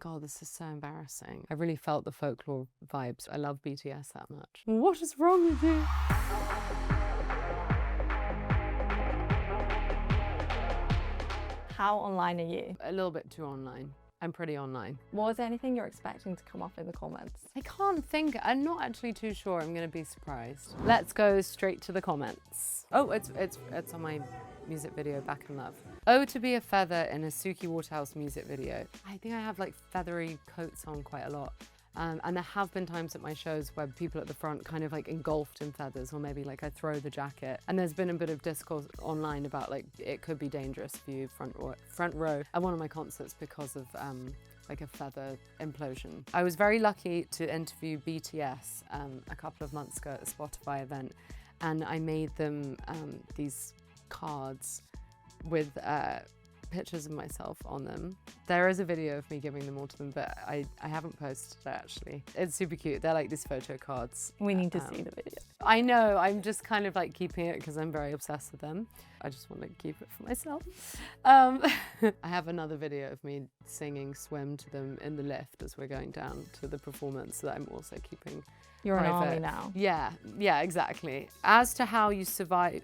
God, this is so embarrassing. I really felt the folklore vibes. I love BTS that much. What is wrong with you? How online are you? A little bit too online. I'm pretty online. Was there anything you're expecting to come up in the comments? I can't think. I'm not actually too sure. I'm going to be surprised. Let's go straight to the comments. Oh, it's on my music video, Back in Love. Oh, to be a feather in a Suki Waterhouse music video. I think I have like feathery coats on quite a lot. And there have been times at my shows where people at the front kind of like engulfed in feathers, or maybe like I throw the jacket. And there's been a bit of discourse online about like it could be dangerous for you front row at one of my concerts because of like a feather implosion. I was very lucky to interview BTS a couple of months ago at a Spotify event, and I made them these cards with pictures of myself on them. There is a video of me giving them all to them, but I haven't posted it actually. It's super cute. They're like these photo cards. We need to see the video. I know, I'm just kind of like keeping it because I'm very obsessed with them. I just want to keep it for myself. I have another video of me singing Swim to them in the lift as we're going down to the performance that I'm also keeping You're private. an army now. Yeah, exactly. As to how you survive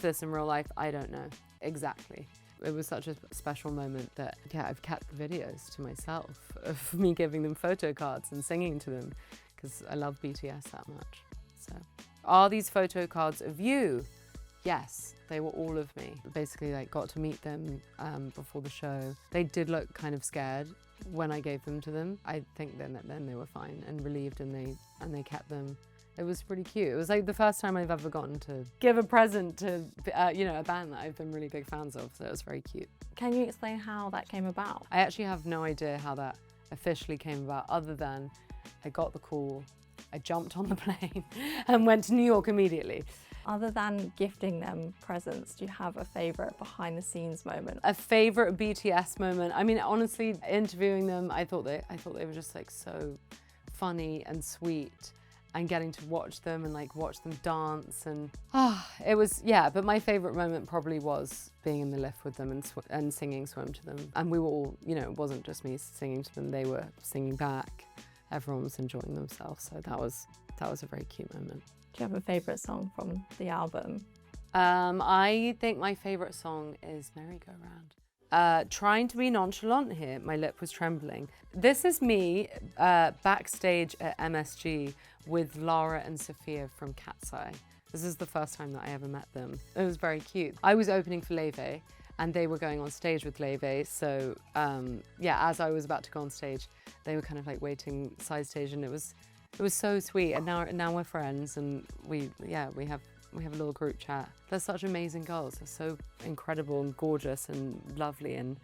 this in real life, I don't know exactly. It was such a special moment that, yeah, I've kept the videos to myself of me giving them photo cards and singing to them because I love BTS that much. So, are these photo cards of you? Yes, they were all of me. Basically, like, got to meet them before the show. They did look kind of scared when I gave them to them. I think then they were fine and relieved, and they kept them. It was pretty cute. It was like the first time I've ever gotten to give a present to, you know, a band that I've been really big fans of, so it was very cute. Can you explain how that came about? I actually have no idea how that officially came about, other than I got the call, I jumped on the plane and went to New York immediately. Other than gifting them presents, do you have a favourite behind the scenes moment? A favourite BTS moment? I mean, honestly, interviewing them, I thought they were just like so funny and sweet. And getting to watch them and like watch them dance, and it was, yeah, but my favourite moment probably was being in the lift with them and singing Swim to them. And we were all, you know, it wasn't just me singing to them, they were singing back. Everyone was enjoying themselves, so that was a very cute moment. Do you have a favourite song from the album? I think my favourite song is Merry Go Round. Trying to be nonchalant here, my lip was trembling. This is me backstage at MSG with Lara and Sophia from KATSEYE. This is the first time that I ever met them. It was very cute. I was opening for Leve and they were going on stage with Leve, so yeah, as I was about to go on stage, they were kind of like waiting side stage, and it was so sweet. And now we're friends, and we have a little group chat. They're such amazing girls. They're so incredible and gorgeous and lovely, and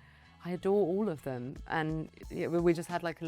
I adore all of them. And we just had like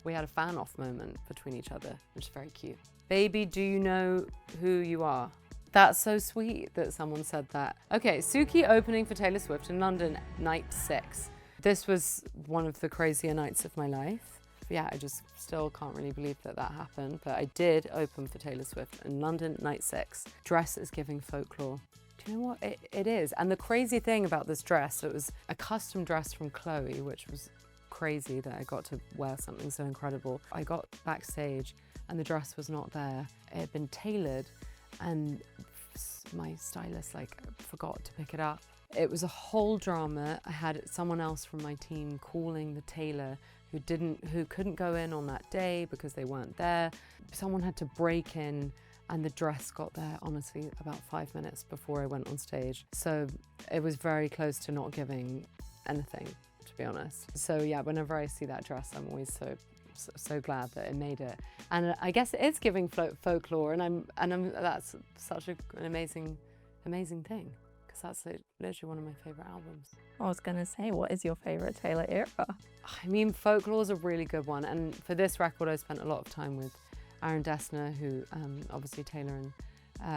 we had a fan-off moment between each other, which is very cute. Baby, do you know who you are? That's so sweet that someone said that. Okay, Suki opening for Taylor Swift in London, night 6. This was one of the crazier nights of my life. Yeah, I just still can't really believe that happened, but I did open for Taylor Swift in London, night 6. Dress is giving folklore. Do you know what? It is. And the crazy thing about this dress, it was a custom dress from Chloe, which was crazy that I got to wear something so incredible. I got backstage and the dress was not there. It had been tailored and my stylist like forgot to pick it up. It was a whole drama. I had someone else from my team calling the tailor who couldn't go in on that day because they weren't there. Someone had to break in, and the dress got there, honestly, about 5 minutes before I went on stage. So it was very close to not giving anything, to be honest. So yeah, whenever I see that dress, I'm always so glad that it made it. And I guess it is giving folklore, and that's such an amazing thing. That's literally one of my favourite albums. I was going to say, what is your favourite Taylor era? I mean, folklore is a really good one. And for this record, I spent a lot of time with Aaron Dessner, who obviously Taylor and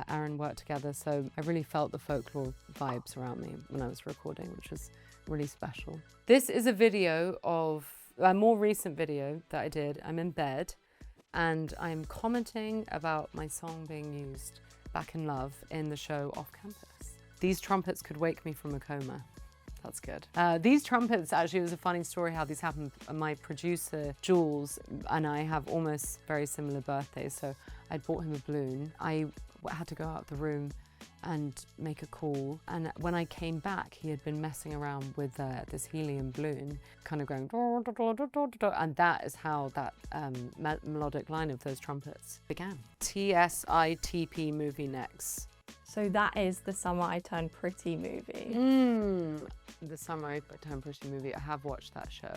Aaron worked together. So I really felt the folklore vibes around me when I was recording, which was really special. This is a video of a more recent video that I did. I'm in bed and I'm commenting about my song being used, Back in Love, in the show Off Campus. These trumpets could wake me from a coma. That's good. These trumpets, actually, it was a funny story how these happened. My producer, Jules, and I have almost very similar birthdays, so I bought him a balloon. I had to go out the room and make a call, and when I came back he had been messing around with this helium balloon, kind of going do, do, do, do, do, do, and that is how that melodic line of those trumpets began. TSITP Movie next. So that is the Summer I Turned Pretty movie. The Summer I Turned Pretty movie. I have watched that show.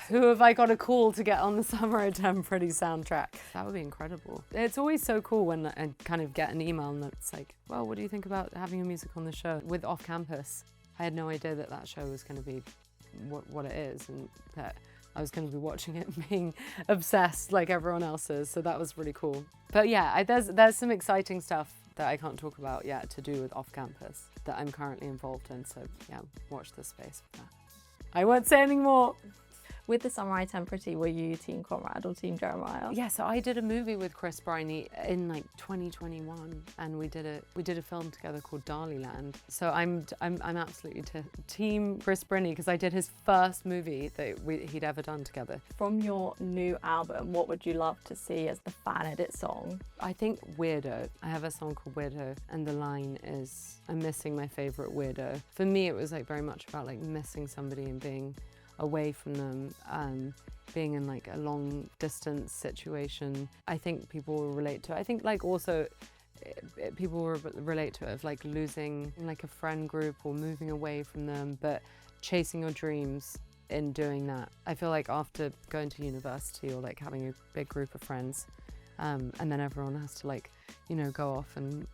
Who have I got to call to get on the Summer I Turned Pretty soundtrack? That would be incredible. It's always so cool when I kind of get an email and it's like, well, what do you think about having a music on the show? With Off Campus, I had no idea that that show was going to be what it is, and that I was going to be watching it being obsessed like everyone else is, so that was really cool. But yeah, there's some exciting stuff that I can't talk about yet to do with Off Campus that I'm currently involved in, so yeah, watch this space for that. I won't say any more. With the Summer I Turned Pretty, were you Team Conrad or Team Jeremiah? Yeah, so I did a movie with Chris Briney in like 2021, and we did a film together called Darlyland. So I'm absolutely Team Chris Briney because I did his first movie that he'd ever done together. From your new album, what would you love to see as the fan edit song? I think Weirdo. I have a song called Weirdo, and the line is, I'm missing my favorite weirdo. For me, it was like very much about like missing somebody and being away from them, being in like a long distance situation. I think people will relate to it. I think like also people will relate to it of like losing like a friend group or moving away from them, but chasing your dreams in doing that. I feel like after going to university or like having a big group of friends, and then everyone has to like, you know, go off and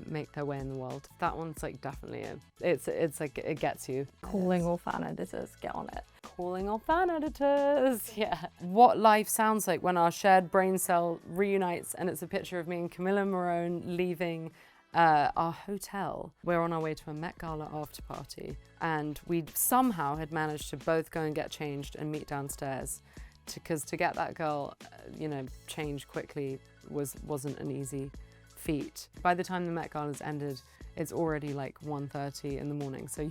make their way in the world. That one's like definitely it's like it gets you. Calling all fan editors, get on it. Calling all fan editors, yeah. What life sounds like when our shared brain cell reunites, and it's a picture of me and Camilla Morone leaving our hotel. We're on our way to a Met Gala after party, and we somehow had managed to both go and get changed and meet downstairs, because to get that girl, you know, changed quickly wasn't an easy feat. By the time the Met Gala's ended, it's already like 1:30 in the morning, so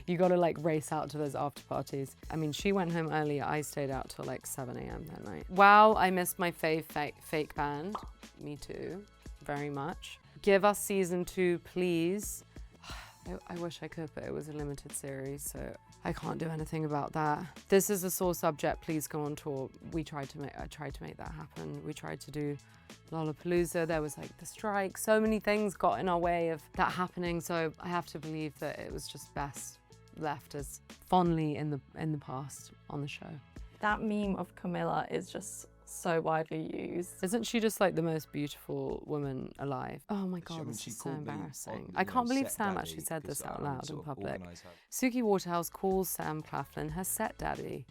you got to like race out to those after parties. I mean, she went home early, I stayed out till like 7 a.m. that night. Wow, I missed my fake band. Me too, very much. Give us season 2, please. I wish I could, but it was a limited series, so I can't do anything about that. This is a sore subject, please go on tour. I tried to make that happen. We tried to do Lollapalooza, there was like the strike, so many things got in our way of that happening, so I have to believe that it was just best left as fondly in the past on the show. That meme of Camilla is just so widely used. Isn't she just like the most beautiful woman alive? Oh my God, this is so embarrassing. I can't believe Sam actually said this out loud in public. Suki Waterhouse calls Sam Claflin her set daddy.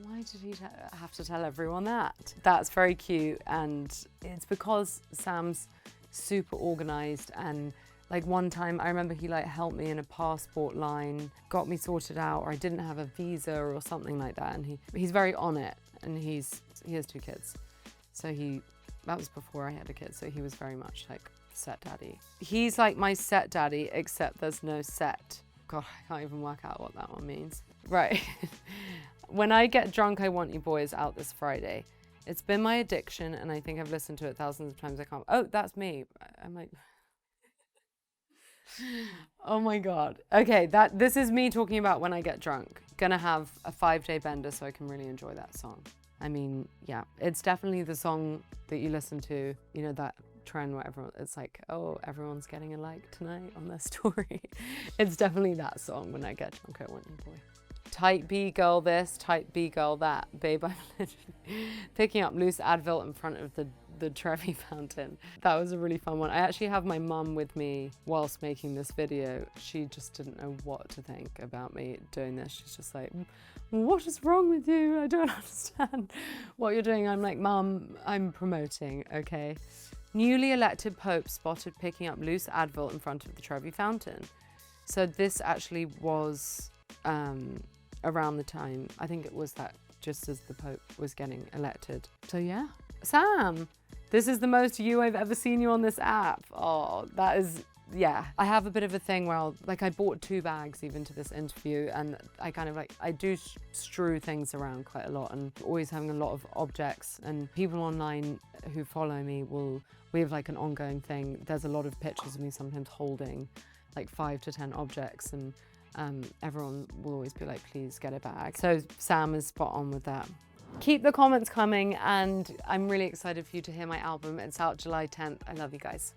Why did he have to tell everyone that? That's very cute, and it's because Sam's super organized, and like one time I remember he like helped me in a passport line, got me sorted out, or I didn't have a visa or something like that, and he's very on it, and he has 2 kids. So that was before I had a kid, so he was very much like set daddy. He's like my set daddy, except there's no set. God, I can't even work out what that one means. Right. When I Get Drunk, I Want You Boys out this Friday. It's been my addiction, and I think I've listened to it thousands of times. I can't. Oh, that's me. I'm like, oh my God. Okay, this is me talking about when I get drunk. Gonna have a 5-day bender so I can really enjoy that song. I mean, yeah, it's definitely the song that you listen to, you know, that trend where it's like, oh, everyone's getting a like tonight on their story. It's definitely that song, When I Get Drunk, I Want You Boy. Type B girl this, type B girl that. Babe, I'm literally picking up loose Advil in front of the Trevi fountain. That was a really fun one. I actually have my mum with me whilst making this video. She just didn't know what to think about me doing this. She's just like, what is wrong with you? I don't understand what you're doing. I'm like, Mum, I'm promoting, okay? Newly elected Pope spotted picking up loose Advil in front of the Trevi fountain. So this actually was around the time, I think it was that just as the Pope was getting elected. So yeah. Sam, this is the most you I've ever seen you on this app. Oh, that is yeah, I have a bit of a thing where I bought 2 bags even to this interview, and I kind of I do strew things around quite a lot, and always having a lot of objects, and people online who follow me we have like an ongoing thing. There's a lot of pictures of me sometimes holding like 5 to 10 objects, and everyone will always be like, please get a bag. So Sam is spot on with that. Keep the comments coming, and I'm really excited for you to hear my album. It's out July 10th. I love you guys.